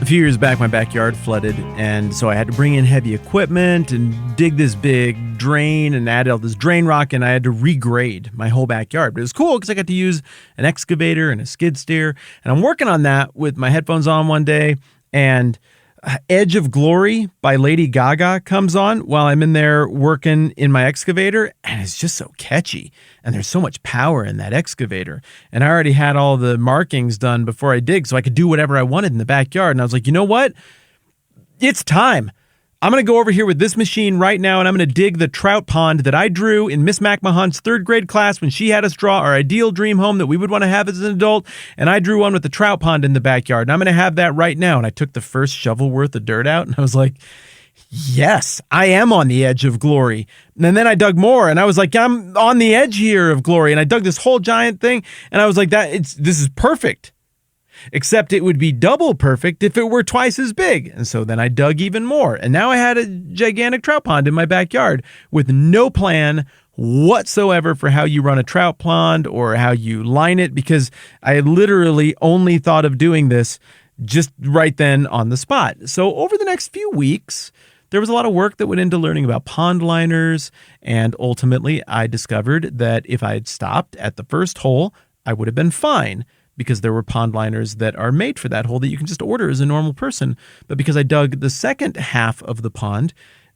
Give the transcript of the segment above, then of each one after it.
few years back, my backyard flooded, and so I had to bring in heavy equipment and dig this big drain and add all this drain rock, and I had to regrade my whole backyard. But it was cool because I got to use an excavator and a skid steer, and I'm working on that with my headphones on one day, and Edge of Glory by Lady Gaga comes on while I'm in there working in my excavator, and it's just so catchy, and there's so much power in that excavator. And I already had all the markings done before I dig, so I could do whatever I wanted in the backyard. And I was like, you know what? It's time. I'm going to go over here with this machine right now, and I'm going to dig the trout pond that I drew in Miss McMahon's third grade class when she had us draw our ideal dream home that we would want to have as an adult, and I drew one with the trout pond in the backyard, and I'm going to have that right now. And I took the first shovel worth of dirt out, and I was like, yes, I am on the edge of glory. And then I dug more, and I was like, I'm on the edge here of glory, and I dug this whole giant thing, and I was like, this is perfect. Except it would be double perfect if it were twice as big. And so then I dug even more. And now I had a gigantic trout pond in my backyard with no plan whatsoever for how you run a trout pond or how you line it, because I literally only thought of doing this just right then on the spot. So over the next few weeks, there was a lot of work that went into learning about pond liners. And ultimately, I discovered that if I had stopped at the first hole, I would have been fine, because there were pond liners that are made for that hole that you can just order as a normal person. But because I dug the second half of the pond,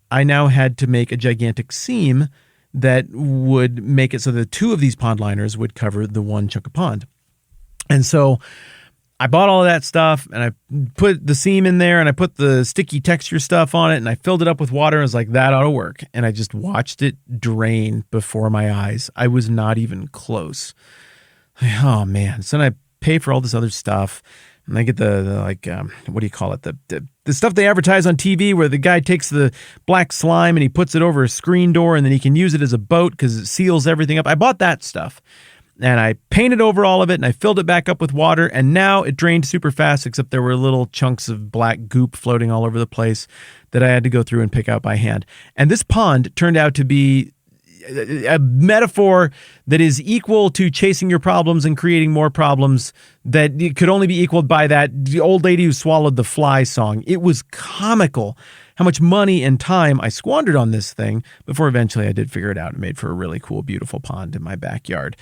I now had to make a gigantic seam that would make it so that two of these pond liners would cover the one chunk of pond. And so I bought all of that stuff, and I put the seam in there, and I put the sticky texture stuff on it, and I filled it up with water, and I was like, that ought to work. And I just watched it drain before my eyes. I was not even close. Oh, man. So then I pay for all this other stuff, and I get the what do you call it? The stuff they advertise on TV where the guy takes the black slime and he puts it over a screen door, and then he can use it as a boat because it seals everything up. I bought that stuff, and I painted over all of it, and I filled it back up with water, and now it drained super fast, except there were little chunks of black goop floating all over the place that I had to go through and pick out by hand. And this pond turned out to be a metaphor that is equal to chasing your problems and creating more problems, that it could only be equaled by the old lady who swallowed the fly song. It was comical how much money and time I squandered on this thing before eventually I did figure it out and made for a really cool, beautiful pond in my backyard.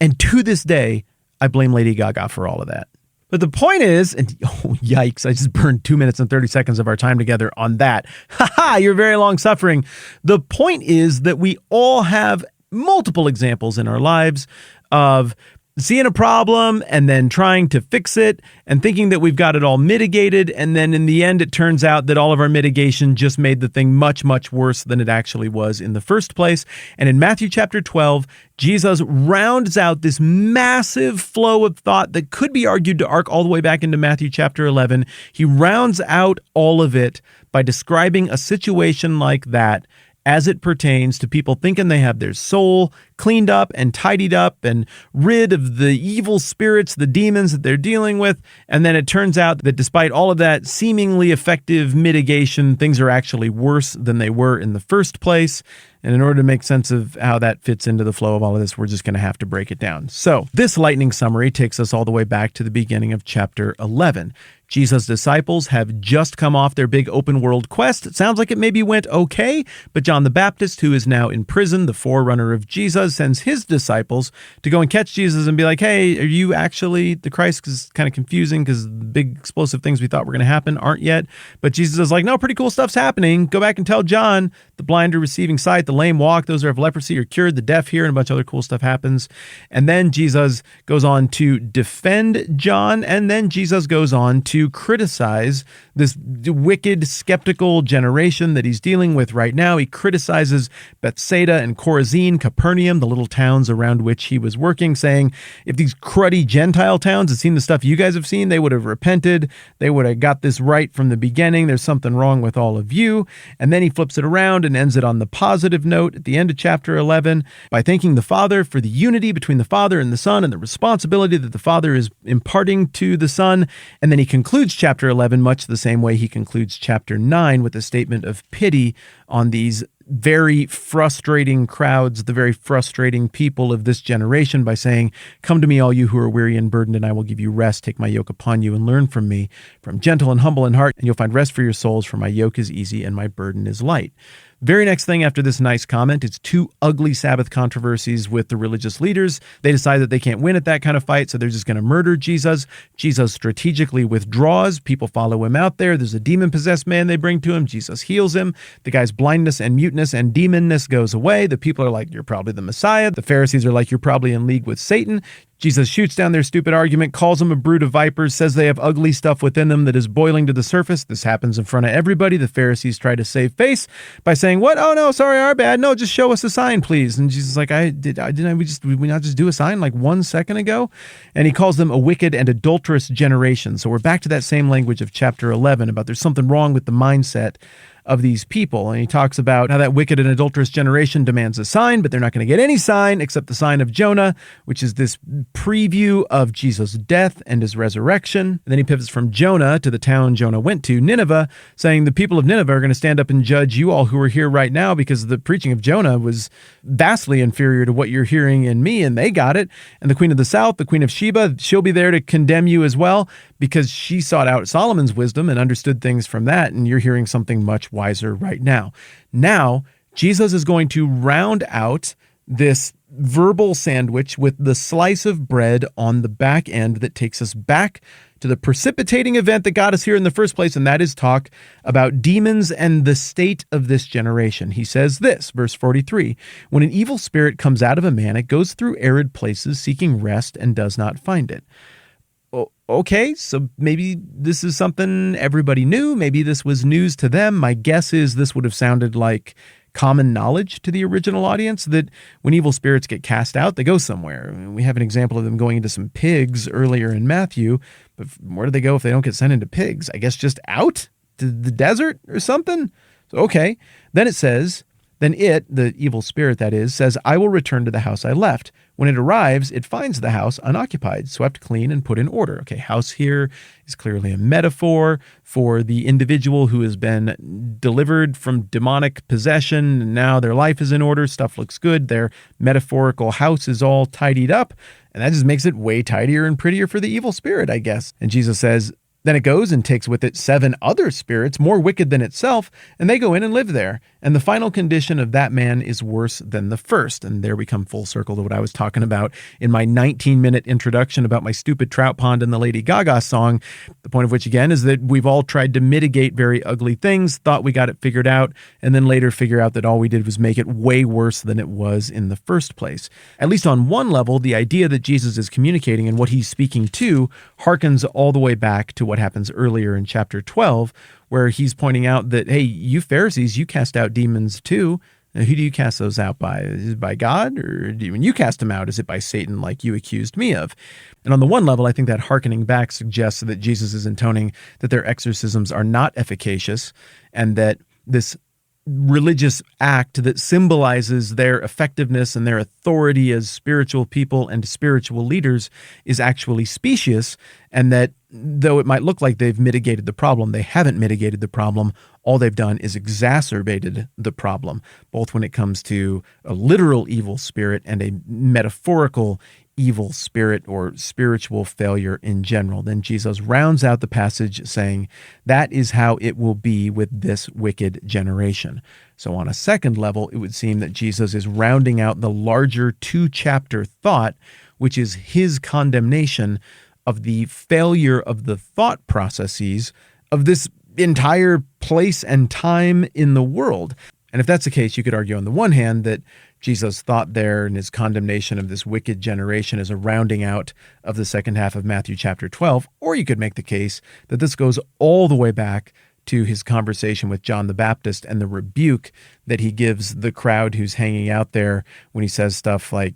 And to this day, I blame Lady Gaga for all of that. But the point is, and oh, yikes, I just burned 2 minutes and 30 seconds of our time together on that. Haha, you're very long suffering. The point is that we all have multiple examples in our lives of seeing a problem and then trying to fix it and thinking that we've got it all mitigated. And then in the end, it turns out that all of our mitigation just made the thing much, much worse than it actually was in the first place. And in Matthew chapter 12, Jesus rounds out this massive flow of thought that could be argued to arc all the way back into Matthew chapter 11. He rounds out all of it by describing a situation like that as it pertains to people thinking they have their soul cleaned up and tidied up and rid of the evil spirits, the demons that they're dealing with. And then it turns out that despite all of that seemingly effective mitigation, things are actually worse than they were in the first place. And in order to make sense of how that fits into the flow of all of this, we're just going to have to break it down. So this lightning summary takes us all the way back to the beginning of chapter 11. Jesus' disciples have just come off their big open world quest. It sounds like it maybe went okay, but John the Baptist, who is now in prison, the forerunner of Jesus, sends his disciples to go and catch Jesus and be like, hey, are you actually the Christ? Because it's kind of confusing because the big explosive things we thought were going to happen aren't yet. But Jesus is like, no, pretty cool stuff's happening. Go back and tell John. The blind are receiving sight, the lame walk, those who have leprosy are cured, the deaf hear, and a bunch of other cool stuff happens. And then Jesus goes on to defend John, and then Jesus goes on to criticize this wicked, skeptical generation that he's dealing with right now. He criticizes Bethsaida and Chorazin, Capernaum, the little towns around which he was working, saying, if these cruddy Gentile towns had seen the stuff you guys have seen, they would have repented. They would have got this right from the beginning. There's something wrong with all of you. And then he flips it around and ends it on the positive note at the end of chapter 11 by thanking the Father for the unity between the Father and the Son and the responsibility that the Father is imparting to the Son. And then he concludes chapter 11 much the same way he concludes chapter 9 with a statement of pity on these very frustrating crowds, the very frustrating people of this generation by saying, "Come to me, all you who are weary and burdened, and I will give you rest. Take my yoke upon you and learn from me, for I'm gentle and humble in heart, and you'll find rest for your souls, for my yoke is easy and my burden is light." Very next thing after this nice comment, it's two ugly Sabbath controversies with the religious leaders. They decide that they can't win at that kind of fight, so they're just going to murder Jesus. Jesus strategically withdraws. People follow him out there. There's a demon-possessed man they bring to him. Jesus heals him. The guy's blindness and muteness and demonness goes away. The people are like, "You're probably the Messiah." The Pharisees are like, "You're probably in league with Satan." Jesus shoots down their stupid argument, calls them a brood of vipers, says they have ugly stuff within them that is boiling to the surface. This happens in front of everybody. The Pharisees try to save face by saying, "What? Oh no, sorry, our bad. No, just show us a sign, please." And Jesus is like, Did we not just do a sign like 1 second ago?" And he calls them a wicked and adulterous generation. So we're back to that same language of chapter 11 about there's something wrong with the mindset of these people. And he talks about how that wicked and adulterous generation demands a sign, but they're not going to get any sign except the sign of Jonah, which is this preview of Jesus' death and his resurrection. And then he pivots from Jonah to the town Jonah went to, Nineveh, saying the people of Nineveh are going to stand up and judge you all who are here right now because the preaching of Jonah was vastly inferior to what you're hearing in me, and they got it. And the queen of the south, the queen of Sheba, she'll be there to condemn you as well because she sought out Solomon's wisdom and understood things from that, and you're hearing something much wiser right now. Now, Jesus is going to round out this verbal sandwich with the slice of bread on the back end that takes us back to the precipitating event that got us here in the first place, and that is talk about demons and the state of this generation. He says this, verse 43, "When an evil spirit comes out of a man, it goes through arid places seeking rest and does not find it." Okay, so maybe this is something everybody knew. Maybe this was news to them. My guess is this would have sounded like common knowledge to the original audience that when evil spirits get cast out, they go somewhere. We have an example of them going into some pigs earlier in Matthew, but where do they go if they don't get sent into pigs? I guess just out to the desert or something? So, okay. Then it says, then it, the evil spirit that is, says, "I will return to the house I left." When it arrives, it finds the house unoccupied, swept clean, and put in order. Okay, house here is clearly a metaphor for the individual who has been delivered from demonic possession, and now their life is in order, stuff looks good, their metaphorical house is all tidied up, and that just makes it way tidier and prettier for the evil spirit, I guess. And Jesus says, then it goes and takes with it 7 other spirits, more wicked than itself, and they go in and live there. And the final condition of that man is worse than the first. And there we come full circle to what I was talking about in my 19-minute introduction about my stupid trout pond and the Lady Gaga song. The point of which, again, is that we've all tried to mitigate very ugly things, thought we got it figured out, and then later figure out that all we did was make it way worse than it was in the first place. At least on one level, the idea that Jesus is communicating and what he's speaking to harkens all the way back to what happens earlier in chapter 12, where he's pointing out that, hey, you Pharisees, you cast out demons too. Now, who do you cast those out by? Is it by God? Or when you cast them out, is it by Satan like you accused me of? And on the one level, I think that hearkening back suggests that Jesus is intoning that their exorcisms are not efficacious and that this religious act that symbolizes their effectiveness and their authority as spiritual people and spiritual leaders is actually specious, and that though it might look like they've mitigated the problem, they haven't mitigated the problem. All they've done is exacerbated the problem, both when it comes to a literal evil spirit and a metaphorical evil spirit or spiritual failure in general. Then Jesus rounds out the passage saying, that is how it will be with this wicked generation. So on a second level, it would seem that Jesus is rounding out the larger 2-chapter thought, which is his condemnation of the failure of the thought processes of this entire place and time in the world. And if that's the case, you could argue on the one hand that Jesus' thought there and his condemnation of this wicked generation is a rounding out of the second half of Matthew chapter 12, or you could make the case that this goes all the way back to his conversation with John the Baptist and the rebuke that he gives the crowd who's hanging out there when he says stuff like,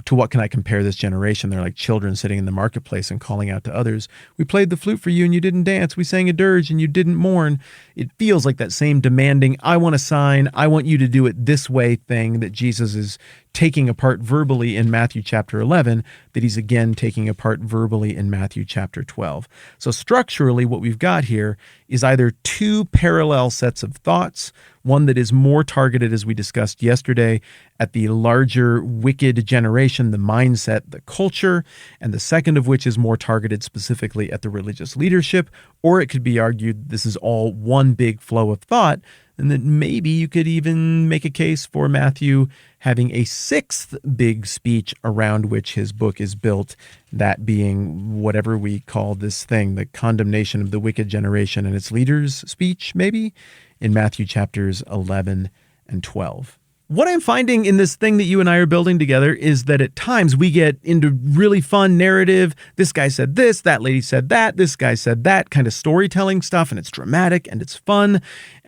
to what can I compare this generation? They're like children sitting in the marketplace and calling out to others. We played the flute for you and you didn't dance. We sang a dirge and you didn't mourn. It feels like that same demanding, I want a sign, I want you to do it this way thing that Jesus is taking apart verbally in Matthew chapter 11 that he's again taking apart verbally in Matthew chapter 12. So structurally, what we've got here is either two parallel sets of thoughts, one that is more targeted, as we discussed yesterday, at the larger wicked generation, the mindset, the culture, and the second of which is more targeted specifically at the religious leadership, or it could be argued this is all one big flow of thought, and that maybe you could even make a case for Matthew having a sixth big speech around which his book is built, that being whatever we call this thing, the condemnation of the wicked generation and its leaders speech, maybe, in Matthew chapters 11 and 12. What I'm finding in this thing that you and I are building together is that at times we get into really fun narrative. This guy said this, that lady said that, this guy said that kind of storytelling stuff, and it's dramatic and it's fun.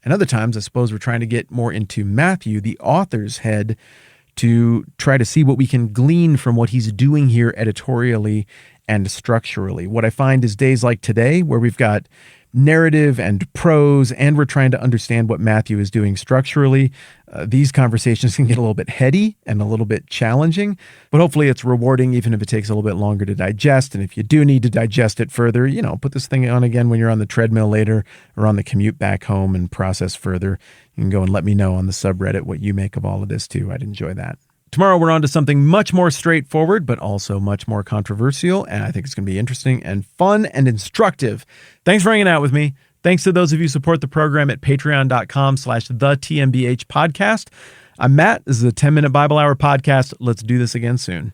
And other times, I suppose we're trying to get more into Matthew, the author's head, to try to see what we can glean from what he's doing here editorially and structurally. What I find is days like today, where we've got narrative and prose, and we're trying to understand what Matthew is doing structurally. These conversations can get a little bit heady and a little bit challenging, but hopefully it's rewarding, even if it takes a little bit longer to digest. And if you do need to digest it further, put this thing on again when you're on the treadmill later or on the commute back home and process further. You can go and let me know on the subreddit what you make of all of this too. I'd enjoy that. Tomorrow, we're on to something much more straightforward, but also much more controversial, and I think it's going to be interesting and fun and instructive. Thanks for hanging out with me. Thanks to those of you who support the program at patreon.com/thetmbh podcast. I'm Matt. This is a 10-Minute Bible Hour podcast. Let's do this again soon.